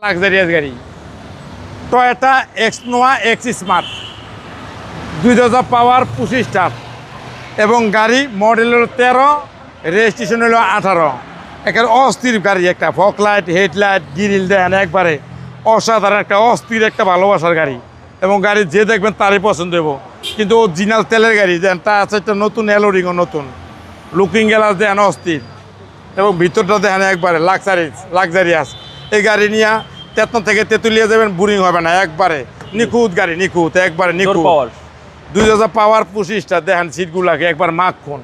Luxurious গাড়ি Toyota এক্সনোয়া x smart 2000 পাওয়ার 25 star এবং গাড়ি মডেল হলো 13, রেজিস্ট্রেশন হলো 18। একের অস্থির গাড়ি, একটা ফকলাইট, হেডলাইট, গ্রিল দেন, একবারে অসাধারণ একটা অস্থির একটা ভালোবাসার গাড়ি। এবং গাড়ি যে দেখবেন তারই পছন্দ হবো, কিন্তু অরিজিনাল তেলের গাড়ি দেন, তা আছে একটা নতুন এলোরিংও নতুন, লুকিং গ্লাস দেন অস্থির, এবং ভিতরটা দেখেন একবারে লাক্সারিয়াস। এই গাড়ি নিয়ে তেতনা থেকে তেঁতুলিয়া যাবেন, বোরিং হবে না, একবারে নিখুঁত গাড়ি, নিখুঁত, একবারে নিখুঁত। 2000 পাওয়ার 25 স্টার দেখেন, সিটগুলাকে একবার মাখন,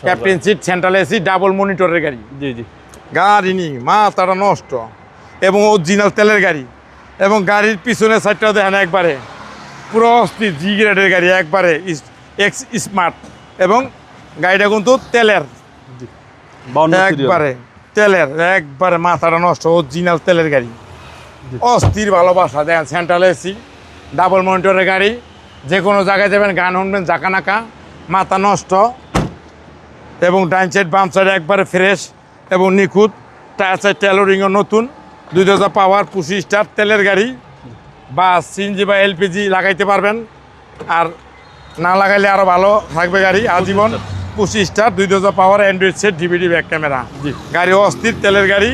captain seat, central AC, double মনিটরের গাড়ি। জি গাড়ি নি মাথাটা নষ্ট, এবং অরিজিনাল তেলের গাড়ি। এবং গাড়ির পিছনের সাইডটা দেখেন একবারে পুরো অস্থির, জি গ্রেডের গাড়ি, একবারে এক্স স্মার্ট। এবং গাড়িটা কিন্তু তেলের, একবারে তেলের, একবারে মাথাটা নষ্ট, অরিজিনাল তেলের গাড়ি, অস্থির ভালোবাসা। দেখেন সেন্ট্রাল এসি, ডাবল মনিটরের গাড়ি, যে কোনো জায়গায় যাবেন গান শুনবেন জাকানাকা, মাথা নষ্ট। এবং ডাইন সাইড বাম সাইড একবারে ফ্রেশ এবং নিখুঁত, টায়ার সাইড টেলোরিংও নতুন। 2000 পাওয়ার 25 স্টার তেলের গাড়ি, বা সিএনজি বা এলপিজি লাগাইতে পারবেন, আর না লাগাইলে আরও ভালো থাকবে গাড়ি আজীবন। 25 star 2000 power, Android set, DVD back camera, গাড়ি অস্থির তেলের গাড়ি,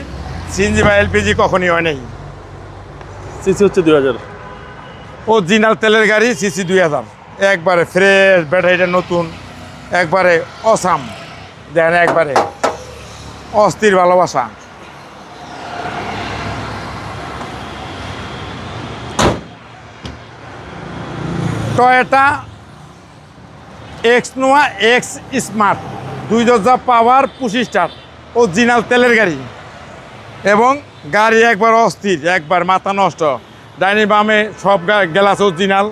সিএনজি বা এলপিজি কখনই হয় নাই। সিসি হচ্ছে 2000, অরিজিনাল তেলের গাড়ি, সিসি 2000, একবারে ফ্রেশ, ব্যাটারিটা নতুন, একবারে অসাম। দেখেন একবারে অস্থির ভালোবাসা। টয়োটা এক্সনোয়া এক্স স্মার্ট 2000 পাওয়ার 25 স্টার অরিজিনাল তেলের গাড়ি, এবং গাড়ি একবার অস্থির, একবার মাথা নষ্ট। ডাইনি বামে সব গ্লাস অরিজিনাল,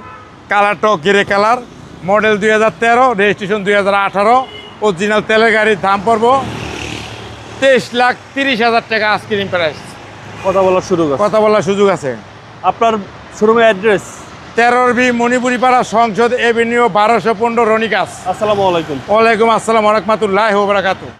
কালারটাও grey colour, model 2013, registration 2018। Original তেলের গাড়ির দাম পড়বো 23,30,000 টাকা আস্কিং প্রাইস। কথা বলার সুযোগ আছে। আপনার শোরুমের অ্যাড্রেস 13B মণিপুরি পাড়া, সংসদ এভিনিউ, 1215 রনিকাস। আসসালামু আলাইকুম। ওয়ালাইকুম আসসালাম ওয়া রাহমাতুল্লাহি ওয়া বারাকাতুহু।